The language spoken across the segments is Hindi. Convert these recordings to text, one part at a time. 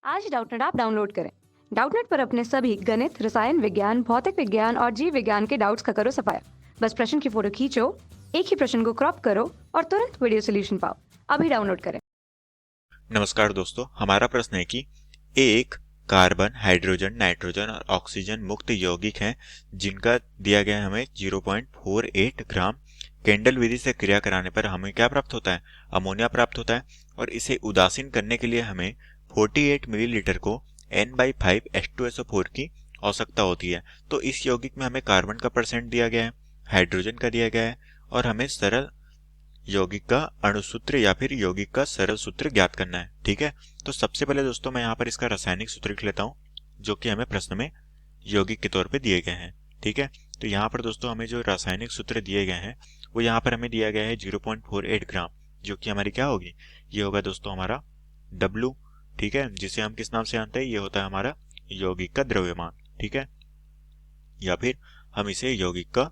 आज डाउटनेट आप डाउनलोड करें। डाउटनेट पर अपने सभी गणित, रसायन विज्ञान, भौतिक विज्ञान और जीव विज्ञान के डाउट्स का करो सफाया। बस प्रश्न की फोटो खींचो, एक ही प्रश्न को क्रॉप करो और तुरंत वीडियो सोल्यूशन पाओ। अभी डाउनलोड करें। नमस्कार दोस्तों, हमारा प्रश्न है कि एक कार्बन, हाइड्रोजन, नाइट्रोजन और ऑक्सीजन मुक्त यौगिक हैं जिनका दिया गया है हमें 0.48 ग्राम। केंडल विधि से क्रिया कराने पर हमें क्या प्राप्त होता है? अमोनिया प्राप्त होता है। और इसे उदासीन करने के लिए हमें 48 मिलीलीटर को N/5H2SO4 की आवश्यकता होती है। तो इस यौगिक में हमें कार्बन का परसेंट दिया गया है, हाइड्रोजन का दिया गया है और हमें सरल यौगिक का अणुसूत्र या फिर यौगिक का सरल सूत्र ज्ञात करना है। ठीक है, तो सबसे पहले दोस्तों मैं यहाँ पर इसका रासायनिक सूत्र लिख लेता हूँ जो कि हमें प्रश्न में यौगिक के तौर पे दिए गए हैं। ठीक है, तो यहाँ पर दोस्तों हमें जो रासायनिक सूत्र दिए गए हैं वो यहाँ पर हमें दिया गया है 0.48 ग्राम, जो कि हमारी क्या होगी? ये होगा दोस्तों हमारा W। ठीक है, जिसे हम किस नाम से जानते हैं? ये होता है हमारा यौगिक का द्रव्यमान। ठीक है, या फिर हम इसे यौगिक का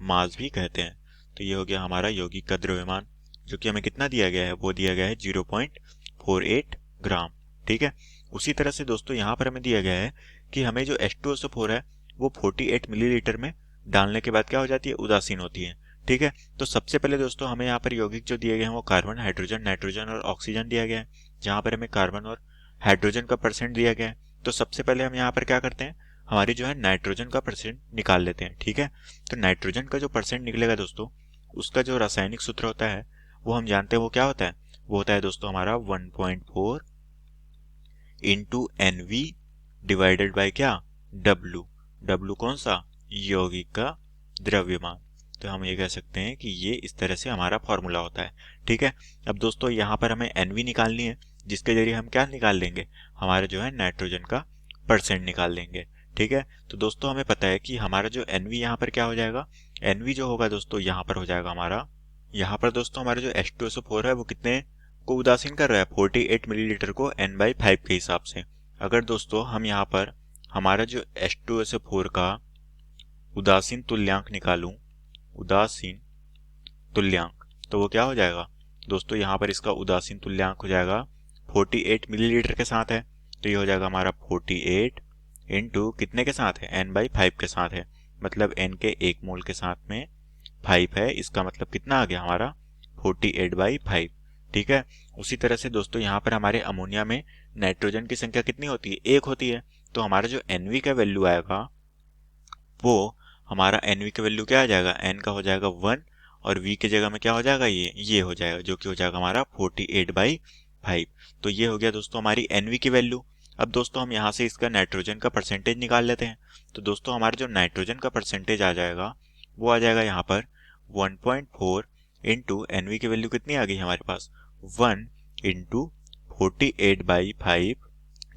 मास भी कहते हैं। तो ये हो गया हमारा यौगिक का द्रव्यमान, जो कि हमें कितना दिया गया है? वो दिया गया है 0.48 ग्राम। ठीक है, उसी तरह से दोस्तों यहाँ पर हमें दिया गया है कि हमें जो H2SO4 है वो 48 मिलीलीटर में डालने के बाद क्या हो जाती है? उदासीन होती है। ठीक है, तो सबसे पहले दोस्तों हमें यहाँ पर यौगिक जो दिए गए हैं वो कार्बन, हाइड्रोजन, नाइट्रोजन और ऑक्सीजन दिया गया है, जहाँ पर हमें कार्बन और हाइड्रोजन का परसेंट दिया गया है। तो सबसे पहले हम यहाँ पर क्या करते हैं? हमारी जो है नाइट्रोजन का परसेंट निकाल लेते हैं। ठीक है, तो नाइट्रोजन का जो परसेंट निकलेगा दोस्तों, उसका जो रासायनिक सूत्र होता है वो हम जानते हैं वो क्या होता है? वो होता है दोस्तों हमारा 1.4 इंटू NV डिवाइडेड बाय क्या? W। W कौन सा? यौगिक का द्रव्यमान। तो हम ये कह सकते हैं कि ये इस तरह से हमारा फॉर्मूला होता है। ठीक है, अब दोस्तों यहाँ पर हमें NV निकालनी है, जिसके जरिए हम क्या निकाल लेंगे? हमारा जो है नाइट्रोजन का परसेंट निकाल लेंगे। ठीक है, तो दोस्तों हमें पता है कि हमारा जो NV यहाँ पर क्या हो जाएगा? NV जो होगा दोस्तों यहाँ पर हो जाएगा हमारा, यहाँ पर दोस्तों हमारा जो H2SO4 है वो कितने को उदासीन कर रहा है? 48 मिलीलीटर को N/5 के हिसाब से। अगर दोस्तों हम यहाँ पर हमारा जो H2SO4 का उदासीन तुल्यांक निकालूं, उदासीन तुल्यांक, तो वो क्या हो जाएगा दोस्तों? यहाँ पर इसका उदासीन तुल्यांक हो जाएगा 48 मिलीलीटर के साथ है, तो ये हो जाएगा हमारा 48 इंटू कितने के साथ है? N/5 के साथ है, मतलब N के 1 मोल के साथ में 5 है, इसका मतलब कितना आ गया हमारा? 48/5। ठीक है, उसी तरह से दोस्तों यहाँ पर हमारे अमोनिया में नाइट्रोजन की संख्या कितनी होती है? 1 होती है। तो हमारा जो NV का वैल्यू आएगा वो हमारा NV का वैल्यू क्या आ जाएगा? N का हो जाएगा 1 और V की जगह में क्या हो जाएगा? ये हो जाएगा, जो कि हो जाएगा हमारा 48/5। तो ये हो गया दोस्तों हमारी NV की वैल्यू। अब दोस्तों हम यहाँ से इसका नाइट्रोजन का परसेंटेज निकाल लेते हैं। तो दोस्तों हमारा जो नाइट्रोजन का परसेंटेज आ जाएगा वो आ जाएगा यहाँ पर 1.4 इंटू NV की वैल्यू कितनी आ गई हमारे पास? 1 इंटू 48/5।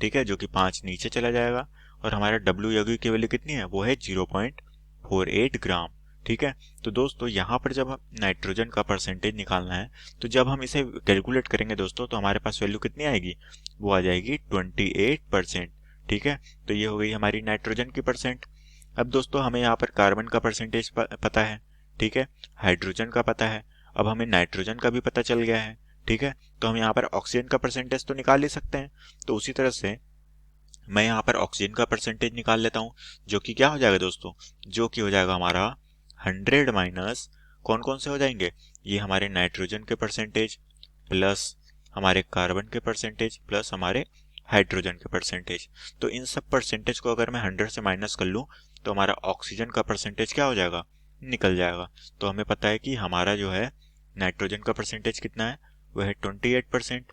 ठीक है, जो कि 5 नीचे चला जाएगा और हमारा W यौगिक की वैल्यू कितनी है? वो है 0.48 ग्राम। ठीक है, तो दोस्तों यहाँ पर जब हम नाइट्रोजन का परसेंटेज निकालना है तो जब हम इसे कैलकुलेट करेंगे दोस्तों तो हमारे पास वैल्यू कितनी आएगी? वो आ जाएगी 28%। ठीक है, तो ये हो गई हमारी नाइट्रोजन की परसेंट। अब दोस्तों हमें यहाँ पर कार्बन का परसेंटेज पता है। ठीक है, हाइड्रोजन का पता है, अब हमें नाइट्रोजन का भी पता चल गया है। ठीक है, तो हम यहाँ पर ऑक्सीजन का परसेंटेज तो निकाल ही सकते हैं। तो उसी तरह से मैं यहाँ पर ऑक्सीजन का परसेंटेज निकाल लेता हूँ, जो कि क्या हो जाएगा दोस्तों? जो कि हो जाएगा हमारा 100 माइनस कौन कौन से हो जाएंगे? ये हमारे नाइट्रोजन के परसेंटेज प्लस हमारे कार्बन के परसेंटेज प्लस हमारे हाइड्रोजन के परसेंटेज। तो इन सब परसेंटेज को अगर मैं 100 से माइनस कर लूँ तो हमारा ऑक्सीजन का परसेंटेज क्या हो जाएगा? निकल जाएगा। तो हमें पता है कि हमारा जो है नाइट्रोजन का परसेंटेज कितना है? वह है 28%।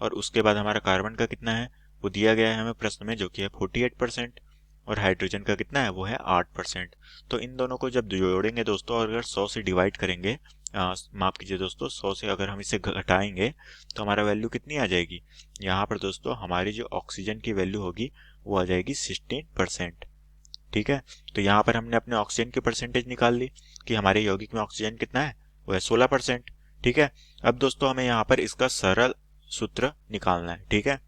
और उसके बाद हमारा कार्बन का कितना है? वो दिया गया है हमें प्रश्न में, जो कि है 48%। और हाइड्रोजन का कितना है? वो है 8%। तो इन दोनों को जब जोड़ेंगे दोस्तों और अगर 100 से डिवाइड करेंगे, माफ कीजिए दोस्तों, 100 से अगर हम इसे घटाएंगे तो हमारा वैल्यू कितनी आ जाएगी? यहाँ पर दोस्तों हमारी जो ऑक्सीजन की वैल्यू होगी वो आ जाएगी 16%। ठीक है, तो यहाँ पर हमने अपने ऑक्सीजन की परसेंटेज निकाल ली कि हमारे यौगिक में ऑक्सीजन कितना है? वो है 16%। ठीक है, अब दोस्तों हमें यहाँ पर इसका सरल सूत्र निकालना है। ठीक है,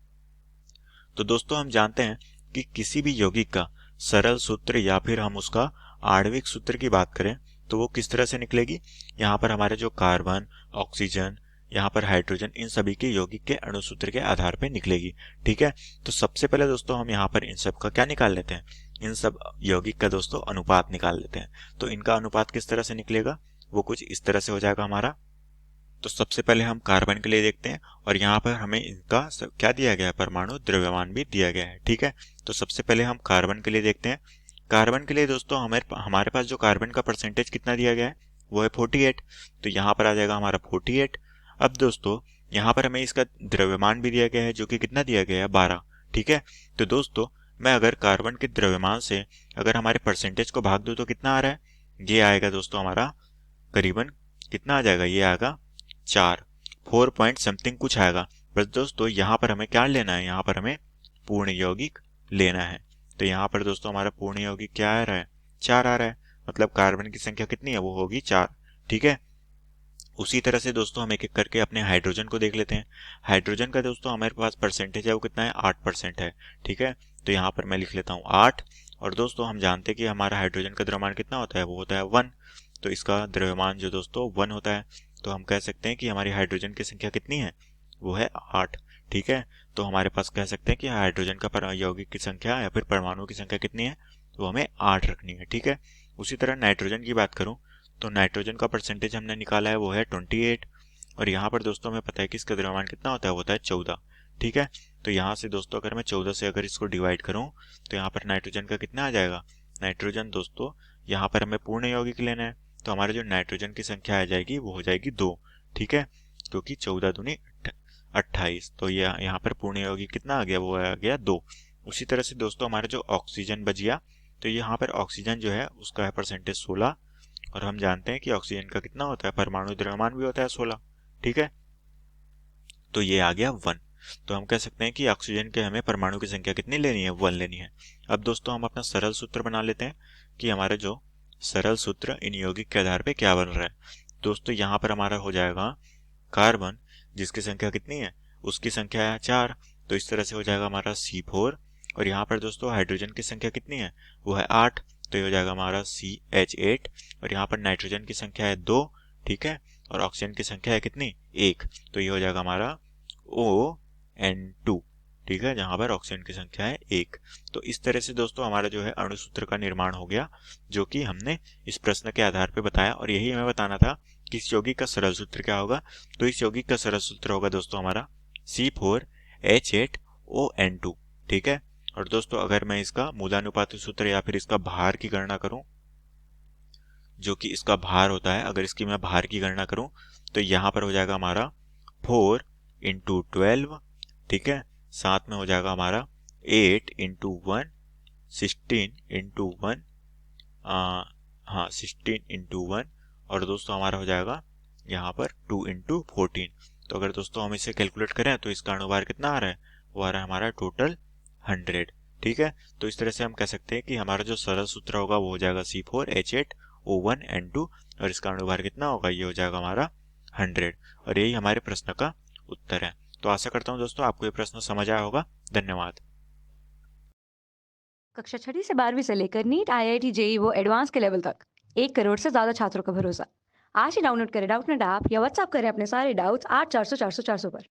तो दोस्तों हम जानते हैं कि किसी भी यौगिक का सरल सूत्र या फिर हम उसका आणविक सूत्र की बात करें तो वो किस तरह से निकलेगी? यहाँ पर हमारे जो कार्बन, ऑक्सीजन यहाँ पर हाइड्रोजन इन सभी के यौगिक के अणु सूत्र के आधार पर निकलेगी। ठीक है, तो सबसे पहले दोस्तों हम यहाँ पर इन सब का क्या निकाल लेते हैं, इन सब यौगिक का दोस्तों अनुपात निकाल लेते हैं। तो इनका अनुपात किस तरह से निकलेगा, वो कुछ इस तरह से हो जाएगा हमारा। तो सबसे पहले हम कार्बन के लिए देखते हैं और यहाँ पर हमें इनका क्या दिया गया है, परमाणु द्रव्यमान भी दिया गया है। ठीक है, तो सबसे पहले हम कार्बन के लिए देखते हैं। कार्बन के लिए दोस्तों हमारे पास जो कार्बन का परसेंटेज कितना दिया गया है वो है 48। तो यहाँ पर आ जाएगा हमारा 48। अब दोस्तों यहाँ पर हमें इसका द्रव्यमान भी दिया गया है जो कि कितना दिया गया है, 12। ठीक है, तो दोस्तों मैं अगर कार्बन के द्रव्यमान से अगर हमारे परसेंटेज को भाग दूं तो कितना आ रहा है, ये आएगा दोस्तों हमारा करीबन कितना आ जाएगा, ये आएगा 4 पॉइंट समथिंग कुछ आएगा। बस दोस्तों यहाँ पर हमें क्या लेना है, यहाँ पर हमें पूर्ण यौगिक लेना है। तो यहाँ पर दोस्तों हमारा पूर्ण यौगिक क्या आ रहा है, 4 आ रहा है, मतलब कार्बन की संख्या कितनी है, वो होगी 4। ठीक है, उसी तरह से दोस्तों हम एक एक करके अपने हाइड्रोजन को देख लेते हैं। हाइड्रोजन का दोस्तों हमारे पास परसेंटेज है वो कितना है, 8% है। ठीक है, तो यहाँ पर मैं लिख लेता हूँ 8। और दोस्तों हम जानते हैं कि हमारा हाइड्रोजन का द्रव्यमान कितना होता है, वो होता है 1। तो इसका द्रव्यमान जो दोस्तों 1 होता है, तो हम कह सकते हैं कि हमारी हाइड्रोजन की संख्या कितनी है, वो है 8। ठीक है, तो हमारे पास कह सकते हैं कि हाइड्रोजन का यौगिक की संख्या या फिर परमाणु की संख्या कितनी है, वो हमें 8 रखनी है। ठीक है, उसी तरह नाइट्रोजन की बात करूं तो नाइट्रोजन का परसेंटेज हमने निकाला है वो है 28। और यहाँ पर दोस्तों हमें पता है कि इसका द्रव्यमान कितना होता है, वो होता है 14। ठीक है, तो यहाँ से दोस्तों अगर मैं 14 से अगर इसको डिवाइड करूँ तो यहाँ पर नाइट्रोजन का कितना आ जाएगा, नाइट्रोजन दोस्तों यहाँ पर हमें पूर्ण यौगिक लेना है, तो हमारे जो नाइट्रोजन की संख्या आ जाएगी वो हो जाएगी 2। ठीक है, क्योंकि 14 दूनी 28, तो ये यहाँ पर पूर्ण यौगिक कितना आ गया, वो आ गया 2। उसी तरह से दोस्तों हमारा जो ऑक्सीजन बच गया, तो यहाँ पर ऑक्सीजन जो है उसका है परसेंटेज 16। और हम जानते हैं कि ऑक्सीजन का कितना होता है, परमाणु द्रव्यमान भी होता है 16। ठीक है, तो ये आ गया 1। तो हम कह सकते हैं कि ऑक्सीजन के हमें परमाणु की संख्या कितनी लेनी है, 1 लेनी है। अब दोस्तों हम अपना सरल सूत्र बना लेते हैं कि हमारा जो सरल सूत्र इन यौगिक के आधार पे क्या बन रहा है। दोस्तों यहाँ पर हमारा हो जाएगा कार्बन जिसकी संख्या कितनी है, उसकी संख्या है 4, तो इस तरह से हो जाएगा हमारा C4। और यहाँ पर दोस्तों हाइड्रोजन की संख्या कितनी है, वो है 8, तो ये हो जाएगा हमारा CH8। और यहाँ पर नाइट्रोजन की संख्या है 2। ठीक है, और ऑक्सीजन की संख्या है कितनी, 1, तो ये हो जाएगा हमारा ON2। ठीक है, जहां पर ऑक्सीजन की संख्या है 1। तो इस तरह से दोस्तों हमारा जो है अणु सूत्र का निर्माण हो गया, जो कि हमने इस प्रश्न के आधार पर बताया। और यही हमें बताना था कि इस यौगिक का सरल सूत्र क्या होगा। तो इस यौगिक का सरल सूत्र होगा दोस्तों हमारा C4H8ON2। ठीक है, और दोस्तों अगर मैं इसका मूलानुपाती सूत्र या फिर इसका भार की गणना करूं, जो कि इसका भार होता है, अगर इसकी मैं भार की गणना करूं तो यहाँ पर हो जाएगा हमारा 4 इंटू 12। ठीक है, साथ में हो जाएगा हमारा 8 इंटू 1, 16 इंटू 1, हाँ 16 इंटू 1। और दोस्तों हमारा हो जाएगा यहाँ पर 2 इंटू 14। तो अगर दोस्तों हम इसे कैलकुलेट करें तो इसका अणुभार कितना आ रहा है, वो आ रहा है हमारा टोटल 100। ठीक है, तो इस तरह से हम कह सकते हैं कि हमारा जो सरल सूत्र होगा वो हो जाएगा C4H8O1N2 और इसका अणुभार कितना होगा, ये हो जाएगा हमारा 100। और यही हमारे प्रश्न का उत्तर है। तो आशा करता हूँ दोस्तों आपको ये प्रश्न समझ आया होगा। धन्यवाद। कक्षा 6ठी से 12वीं से लेकर नीट, IIT, JEE वो एडवांस के लेवल तक 1 करोड़ से ज्यादा छात्रों का भरोसा। आज ही डाउनलोड करें डाउटनेट ऐप या व्हाट्सएप करें अपने सारे डाउट्स 8400 400 400 पर।